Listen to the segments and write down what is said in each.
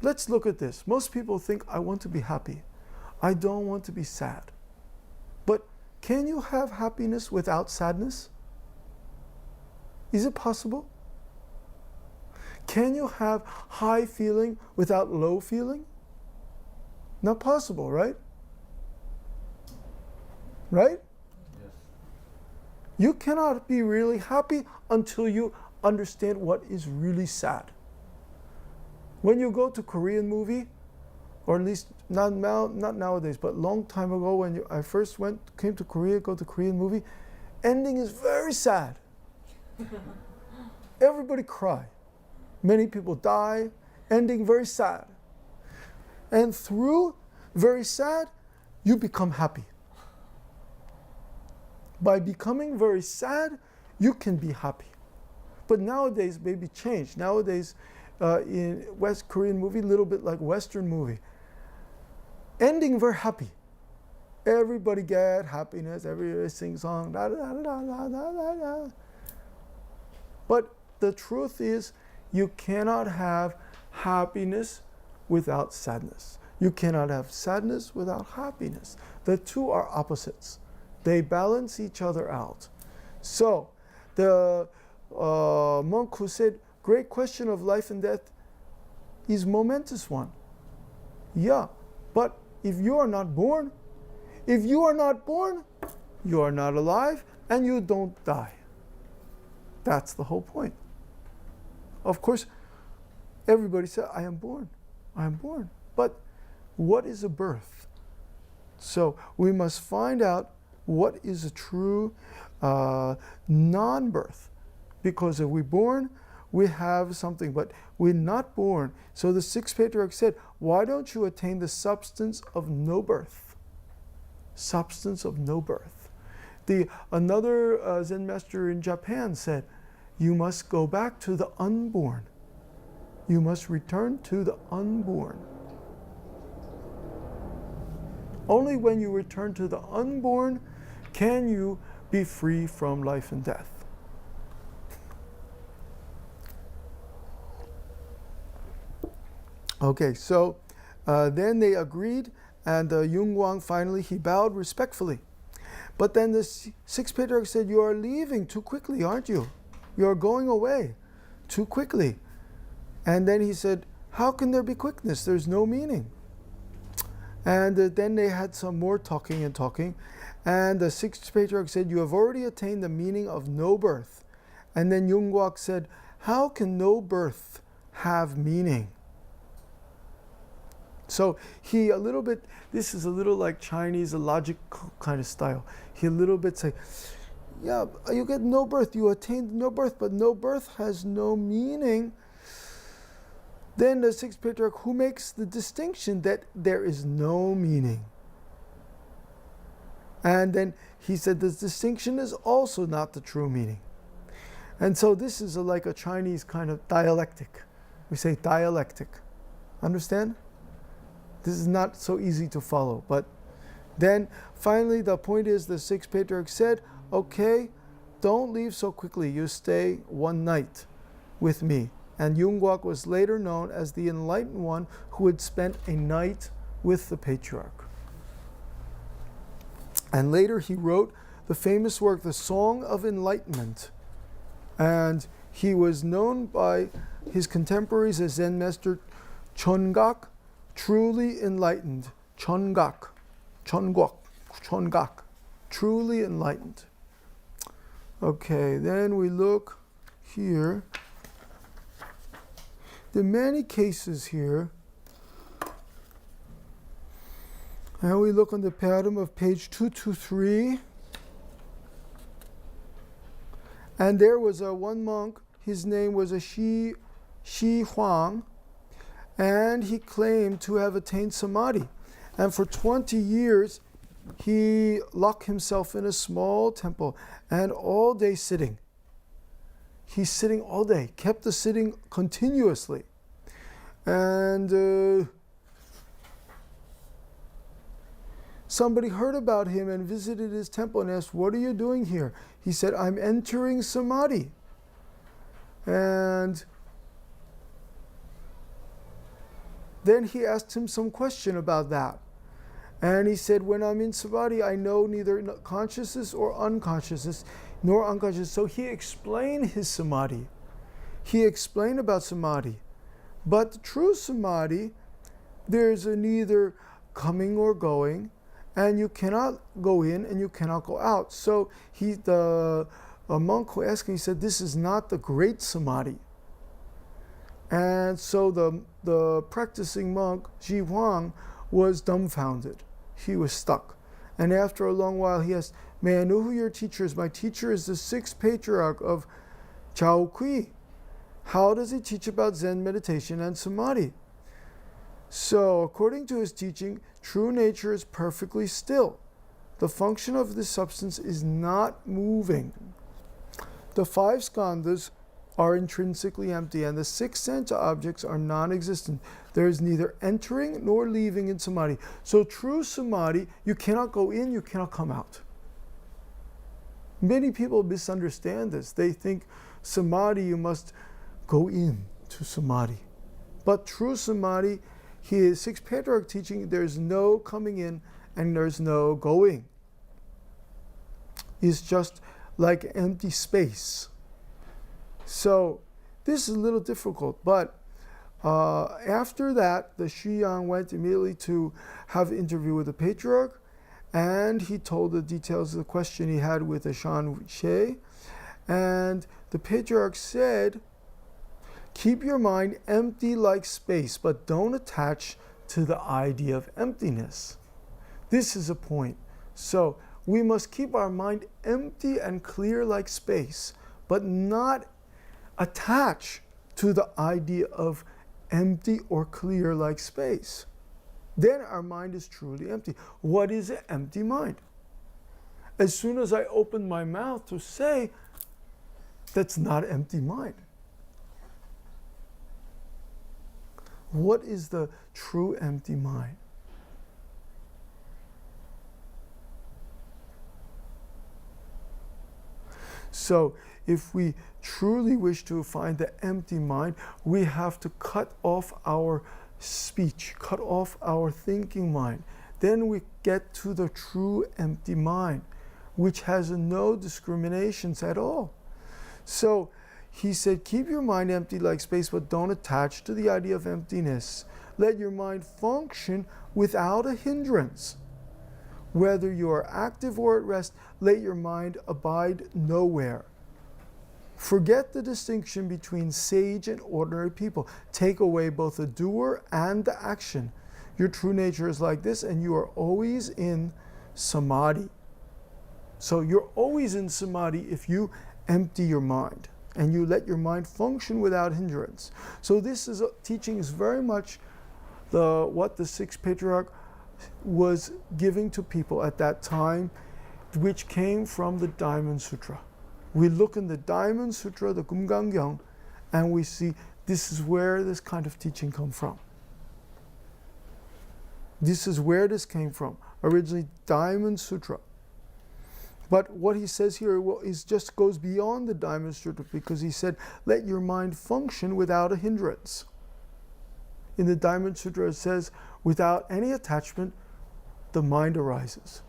let's look at this. Most people think, I want to be happy. I don't want to be sad. But can you have happiness without sadness? Is it possible? Can you have high feeling without low feeling? Not possible, right? Right? Yes. You cannot be really happy until you understand what is really sad. When you go to Korean movie, or at least not nowadays, but long time ago when I first came to Korea, go to Korean movie, ending is very sad. Everybody cry. Many people die, ending very sad. And through very sad, you become happy. By becoming very sad, you can be happy. But nowadays, maybe changed. Nowadays, in West Korean movie, a little bit like Western movie. Ending very happy. Everybody get happiness, everybody sing song, da, da, da, da, da, da, da. But the truth is, you cannot have happiness without sadness. You cannot have sadness without happiness. The two are opposites. They balance each other out. So, the monk who said, great question of life and death is momentous one. Yeah, but if you are not born, you are not alive, and you don't die. That's the whole point. Of course, everybody said, I am born. But what is a birth? So we must find out what is a true non-birth. Because if we're born, we have something, but we're not born. So the sixth patriarch said, why don't you attain the substance of no birth? Substance of no birth. Another Zen master in Japan said, you must go back to the unborn. You must return to the unborn. Only when you return to the unborn can you be free from life and death. Okay, so then they agreed, and Yung Wang finally, he bowed respectfully. But then the sixth patriarch said, you are leaving too quickly, aren't you? You are going away too quickly. And then he said, how can there be quickness? There's no meaning. And then they had some more talking. And the sixth patriarch said, you have already attained the meaning of no birth. And then Yung Wang said, how can no birth have meaning? So he this is a little like Chinese, a logical kind of style. He a little bit say, yeah, you get no birth, you attained no birth, but no birth has no meaning. Then the sixth patriarch, who makes the distinction that there is no meaning. And then he said this distinction is also not the true meaning. And so this is like a Chinese kind of dialectic. We say dialectic. Understand? This is not so easy to follow. But then finally the point is the sixth patriarch said, okay, don't leave so quickly. You stay one night with me. And Yung Wang was later known as the enlightened one who had spent a night with the patriarch. And later he wrote the famous work, The Song of Enlightenment. And he was known by his contemporaries as Zen Master Chongak, truly enlightened. Chongak, truly enlightened. Okay, then we look here. There are many cases here. And we look on the bottom of page 223. And there was one monk, his name was Shi Huang, and he claimed to have attained samadhi. And for 20 years, he locked himself in a small temple and all day sitting. He's sitting all day, kept the sitting continuously. And somebody heard about him and visited his temple and asked, what are you doing here? He said, I'm entering samadhi. And then he asked him some question about that. And he said, when I'm in samadhi, I know neither consciousness or unconsciousness, nor unconscious. So he explained his samadhi. He explained about samadhi. But the true samadhi, there's a neither coming or going, and you cannot go in and you cannot go out. So a monk who asked him, he said, this is not the great samadhi. And so the practicing monk, Ji Huang, was dumbfounded. He was stuck. And after a long while, he asked, may I know who your teacher is? My teacher is the sixth patriarch of Chao Kui. How does he teach about Zen meditation and samadhi? So, according to his teaching, true nature is perfectly still. The function of this substance is not moving. The five skandhas are intrinsically empty, and the six sense objects are non-existent. There is neither entering nor leaving in samadhi. So true samadhi, you cannot go in, you cannot come out. Many people misunderstand this. They think samadhi, you must go in to samadhi. But true samadhi, his sixth patriarch teaching, there's no coming in and there's no going. It's just like empty space. So this is a little difficult, but after that, the Shi Yang went immediately to have an interview with the patriarch, and he told the details of the question he had with the Shan She, and the patriarch said, keep your mind empty like space, but don't attach to the idea of emptiness. This is a point. So we must keep our mind empty and clear like space, but not attach to the idea of empty or clear like space. Then our mind is truly empty. What is an empty mind? As soon as I open my mouth to say, that's not an empty mind. What is the true empty mind? So, if we truly wish to find the empty mind, we have to cut off our speech, cut off our thinking mind. Then we get to the true empty mind, which has no discriminations at all. So he said, keep your mind empty like space, but don't attach to the idea of emptiness. Let your mind function without a hindrance. Whether you are active or at rest, let your mind abide nowhere. Forget the distinction between sage and ordinary people. Take away both the doer and the action. Your true nature is like this, and you are always in samadhi. So you're always in samadhi if you empty your mind and you let your mind function without hindrance. So this teaching is very much what the sixth patriarch was giving to people at that time, which came from the Diamond Sutra. We look in the Diamond Sutra, the Kumgangyang, and we see this is where this kind of teaching comes from. This is where this came from. Originally, Diamond Sutra. But what he says here is just goes beyond the Diamond Sutra, because he said, let your mind function without a hindrance. In the Diamond Sutra, it says, without any attachment, the mind arises.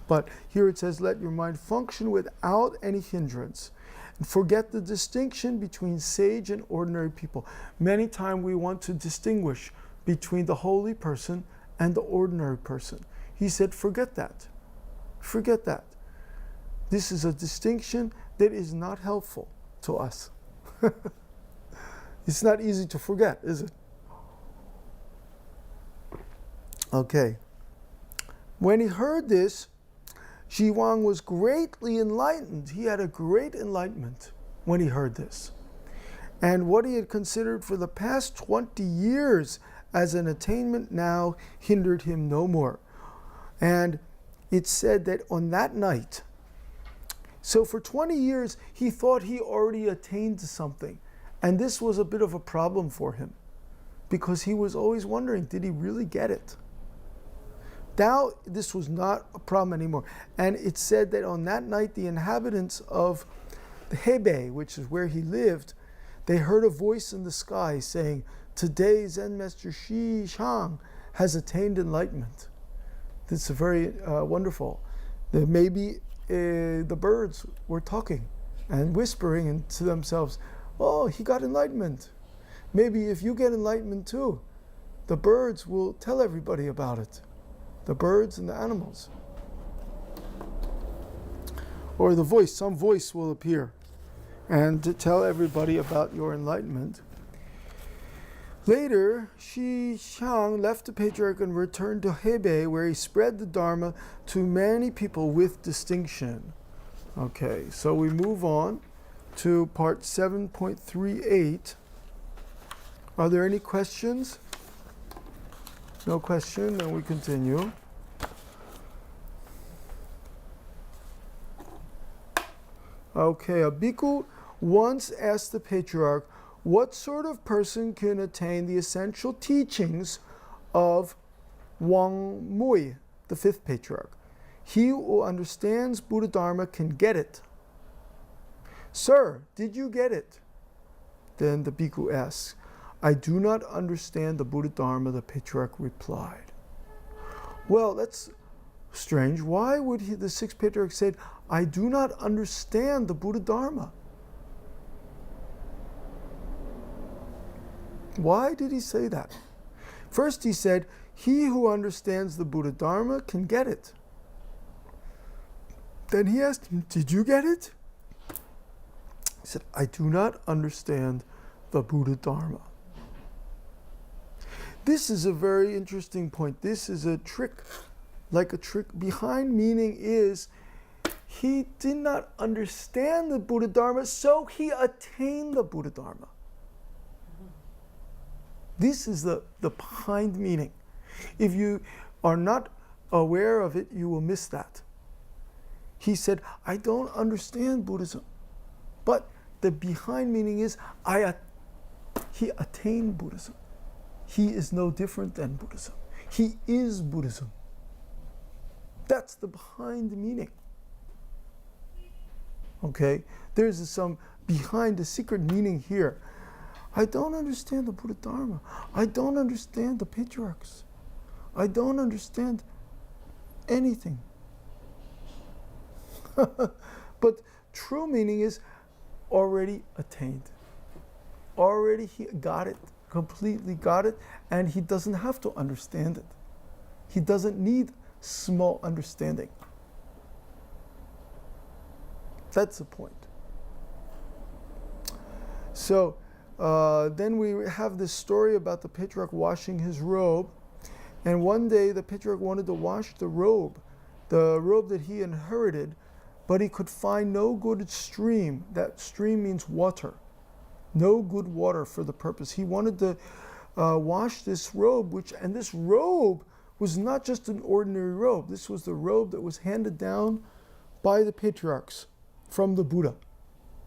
But here it says, let your mind function without any hindrance. And forget the distinction between sage and ordinary people. Many times we want to distinguish between the holy person and the ordinary person. He said, forget that. Forget that. This is a distinction that is not helpful to us. It's not easy to forget, is it? Okay. When he heard this, Ji Huang was greatly enlightened. He had a great enlightenment when he heard this. And what he had considered for the past 20 years as an attainment now hindered him no more. And it said that on that night, so for 20 years, he thought he already attained to something. And this was a bit of a problem for him, because he was always wondering, did he really get it? Now, this was not a problem anymore. And it said that on that night, the inhabitants of Hebei, which is where he lived, they heard a voice in the sky saying, today Zen Master Shi Shang has attained enlightenment. This is very wonderful. That maybe the birds were talking and whispering into themselves, oh, he got enlightenment. Maybe if you get enlightenment too, the birds will tell everybody about it. The birds and the animals. Or the voice, some voice will appear and to tell everybody about your enlightenment. Later, Shi Shang left the patriarch and returned to Hebei, where he spread the Dharma to many people with distinction. Okay, so we move on to part 7.38. Are there any questions? No question, then we continue. Okay, a bhikkhu once asked the patriarch, what sort of person can attain the essential teachings of Wang Mui, the fifth patriarch? He who understands Buddha Dharma can get it. Sir, did you get it? Then the bhikkhu asks, I do not understand the Buddha Dharma, the patriarch replied. Well, that's strange. Why would the sixth patriarch say, I do not understand the Buddha Dharma? Why did he say that? First he said, he who understands the Buddha Dharma can get it. Then he asked him, did you get it? He said, I do not understand the Buddha Dharma. This is a very interesting point. This is a trick, like a trick. Behind meaning is, he did not understand the Buddha Dharma, so he attained the Buddha Dharma. This is the behind meaning. If you are not aware of it, you will miss that. He said, I don't understand Buddhism. But the behind meaning is, he attained Buddhism. He is no different than Buddhism. He is Buddhism. That's the behind meaning. Okay? There's some behind the secret meaning here. I don't understand the Buddha Dharma. I don't understand the patriarchs. I don't understand anything. But true meaning is already attained. Already he got it, completely got it, and he doesn't have to understand it. He doesn't need small understanding. That's the point. So, then we have this story about the patriarch washing his robe. And one day the patriarch wanted to wash the robe that he inherited, but he could find no good stream. That stream means water. No good water for the purpose. He wanted to wash this robe, and this robe was not just an ordinary robe. This was the robe that was handed down by the patriarchs from the Buddha.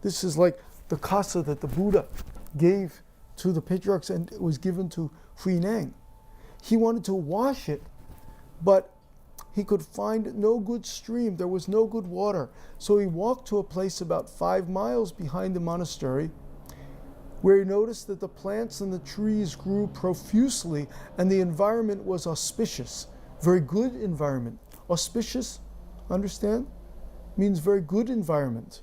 This is like the kasa that the Buddha gave to the patriarchs, and it was given to Huineng. He wanted to wash it, but he could find no good stream. There was no good water. So he walked to a place about 5 miles behind the monastery, where he noticed that the plants and the trees grew profusely and the environment was auspicious. Very good environment. Auspicious, understand? Means very good environment.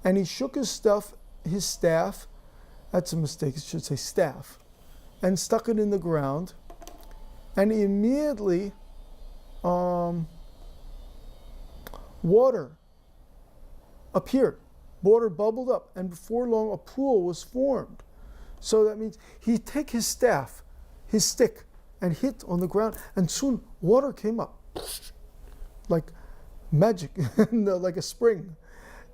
And he shook his staff, that's a mistake, it should say staff, and stuck it in the ground, and immediately water appeared. Water bubbled up, and before long a pool was formed. So that means he'd take his staff, his stick, and hit on the ground, and soon water came up, like magic, like a spring.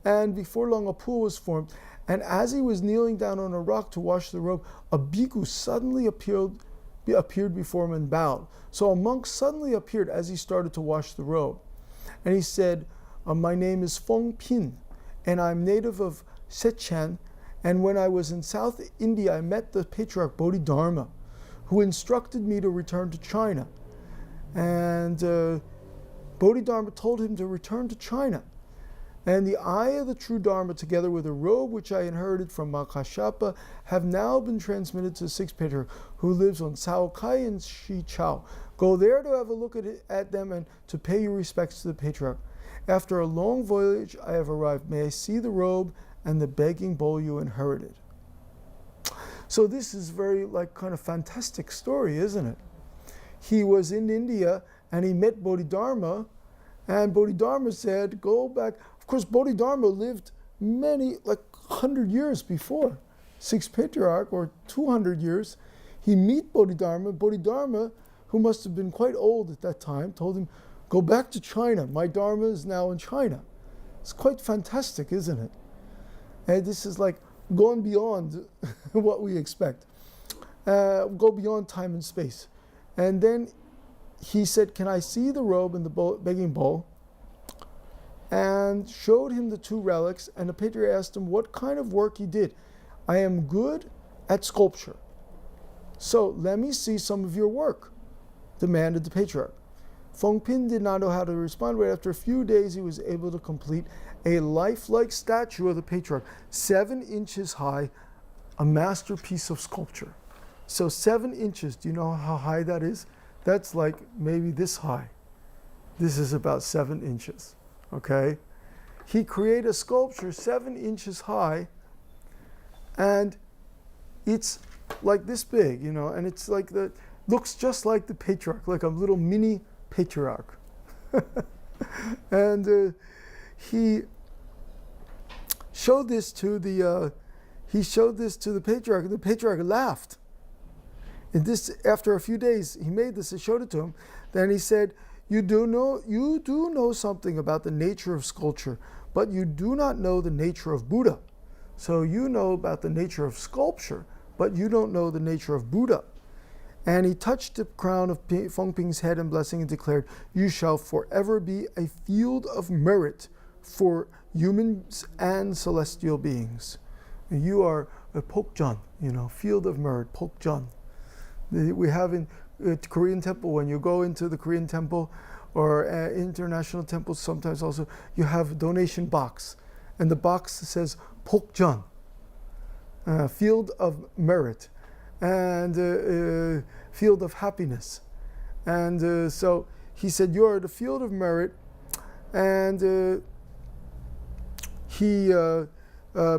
And before long a pool was formed. And as he was kneeling down on a rock to wash the robe, a bhikkhu suddenly appeared before him and bowed. So a monk suddenly appeared as he started to wash the robe. And he said, my name is Feng Pin, and I'm native of Sechan. And when I was in South India, I met the patriarch Bodhidharma, who instructed me to return to China. And Bodhidharma told him to return to China. And the eye of the true Dharma, together with a robe which I inherited from Makashapa, have now been transmitted to the sixth patriarch, who lives on Sao Kai and Shi Chao. Go there to have a look at them and to pay your respects to the patriarch. After a long voyage, I have arrived. May I see the robe and the begging bowl you inherited. So this is very kind of fantastic story, isn't it? He was in India and he met Bodhidharma, and Bodhidharma said, go back. Of course, Bodhidharma lived many, 100 years before sixth patriarch, or 200 years. He met Bodhidharma. Bodhidharma, who must have been quite old at that time, told him, go back to China. My Dharma is now in China. It's quite fantastic, isn't it? And this is gone beyond what we expect. Go beyond time and space. And then he said, can I see the robe and the begging bowl? And showed him the two relics, and the patriarch asked him what kind of work he did. I am good at sculpture, so let me see some of your work, demanded the patriarch. Feng Pin did not know how to respond, but after a few days he was able to complete a lifelike statue of the patriarch, 7 inches high, a masterpiece of sculpture. So 7 inches, do you know how high that is? That's maybe this high. This is about 7 inches. Okay, he created a sculpture 7 inches high, and it's this big, and it's looks just like the patriarch, like a little mini patriarch. And he showed this to the patriarch, and the patriarch laughed. And this, after a few days, he made this and showed it to him. Then he said, You do know something about the nature of sculpture, but you do not know the nature of Buddha. So you know about the nature of sculpture, but you don't know the nature of Buddha. And he touched the crown of Feng Ping's head in blessing and declared, you shall forever be a field of merit for humans and celestial beings. You are a Pokjan, field of merit, Pokjan. We have in Korean temple, when you go into the Korean temple or international temples, sometimes also you have a donation box, and the box says Pokjan, field of merit, and field of happiness. And so he said, you are the field of merit, and he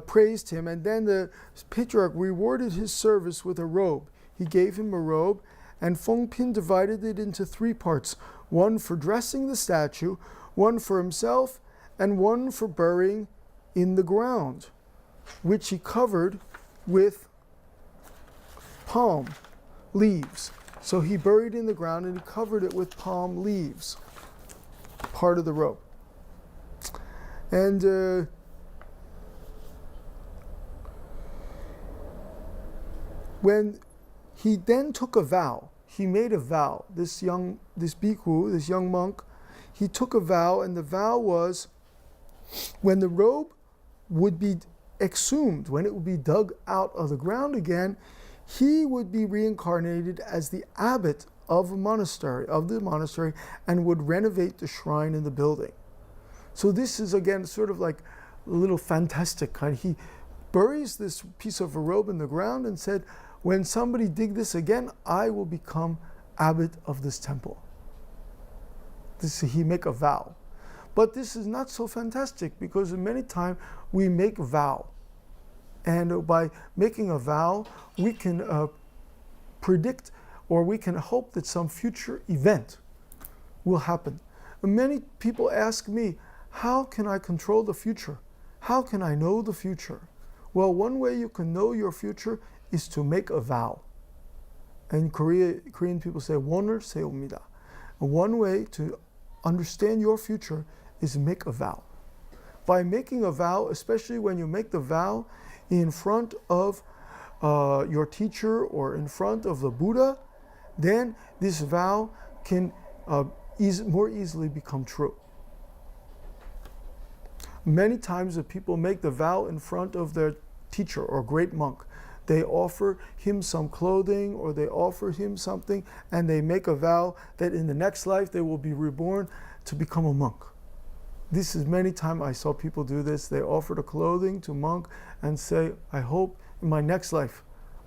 praised him, and then the patriarch rewarded his service with a robe. He gave him a robe, and Feng Pin divided it into 3 parts, one for dressing the statue, one for himself, and one for burying in the ground, which he covered with palm leaves. So he buried in the ground and he covered it with palm leaves, part of the robe. And when he then took a vow, he made a vow, this bhikkhu, this young monk, he took a vow, and the vow was, when the robe would be exhumed, when it would be dug out of the ground again, he would be reincarnated as the abbot of the monastery, and would renovate the shrine in the building. So this is, again, sort of like a little fantastic kind. He buries this piece of a robe in the ground and said, when somebody dig this again, I will become abbot of this temple. He make a vow. But this is not so fantastic, because many times we make a vow. And by making a vow, we can predict, or we can hope that some future event will happen. Many people ask me, how can I control the future? How can I know the future? Well, one way you can know your future is to make a vow. And Korean people say, "원을 세웁니다." One way to understand your future is make a vow. By making a vow, especially when you make the vow in front of your teacher or in front of the Buddha, then this vow can more easily become true. Many times the people make the vow in front of their teacher or great monk. They offer him some clothing, or they offer him something, and they make a vow that in the next life they will be reborn to become a monk. this is many times I saw people do this. They offer the clothing to monk and say, I hope in my next life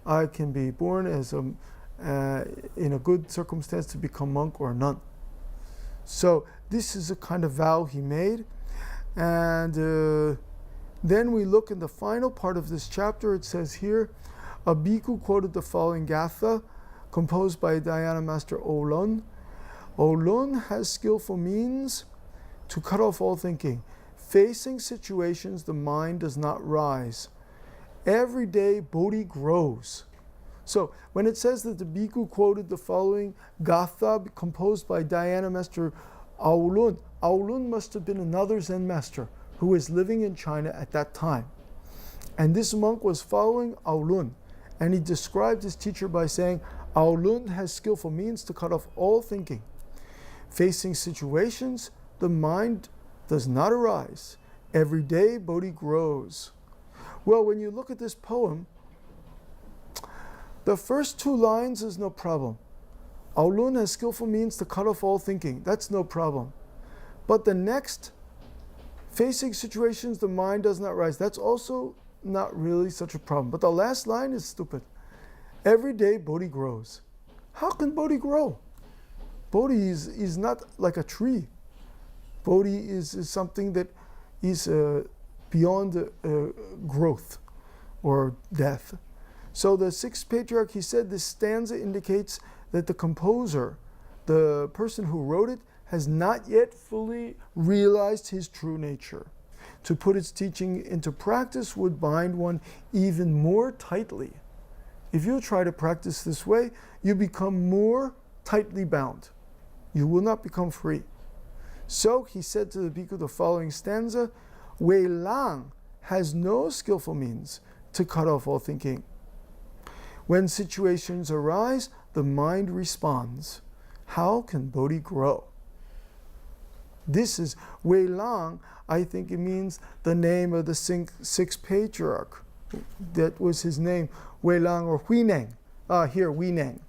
I can be born as in a good circumstance to become monk or nun. So this is a kind of vow he made. And then we look in the final part of this chapter. It says here, a bhikkhu quoted the following gatha composed by Dhyana Master Olon. Olon has skillful means to cut off all thinking. Facing situations, the mind does not rise. Every day, bodhi grows. So when it says that the bhikkhu quoted the following gatha composed by Dhyana Master Aulun, Aulun must have been another Zen master who was living in China at that time. And this monk was following Aulun. And he described his teacher by saying, Aulun has skillful means to cut off all thinking. Facing situations, the mind does not arise. Every day, bodhi grows. Well, when you look at this poem, the first two lines is no problem. Aulun has skillful means to cut off all thinking. That's no problem. But the next, facing situations, the mind does not rise. That's also not really such a problem. But the last line is stupid. Every day, bodhi grows. How can bodhi grow? Bodhi is not like a tree. Bodhi is something that is beyond growth or death. So the sixth patriarch, he said this stanza indicates that the composer, the person who wrote it, has not yet fully realized his true nature. To put its teaching into practice would bind one even more tightly. If you try to practice this way, you become more tightly bound. You will not become free. So he said to the bhikkhu the following stanza, Wei Lang has no skillful means to cut off all thinking. When situations arise, the mind responds. How can bodhi grow? This is Wei Lang. I think it means the name of the sixth patriarch. That was his name, Wei Lang or Huineng. Here, Huineng.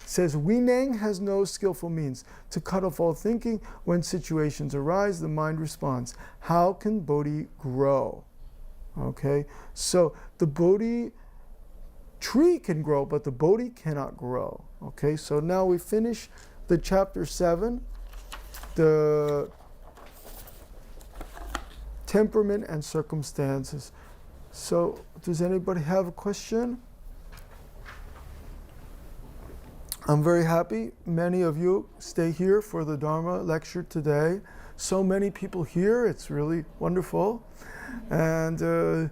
Says Huineng has no skillful means to cut off all thinking. When situations arise, the mind responds. How can bodhi grow? Okay, so the bodhi tree can grow, but the bodhi cannot grow. Okay, so now we finish the chapter 7, the temperament and circumstances. So does anybody have a question? I'm very happy many of you stay here for the Dharma lecture today. So many people here, it's really wonderful. And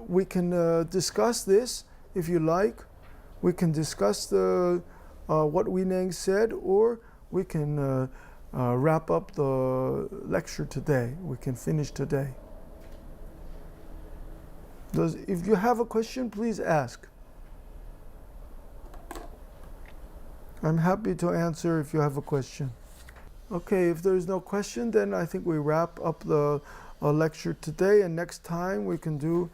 we can discuss this if you like. We can discuss the what Huineng said, or we can wrap up the lecture today. We can finish today. If you have a question, please ask. I'm happy to answer if you have a question. Okay, if there's no question, then I think we wrap up the lecture today, and next time we can do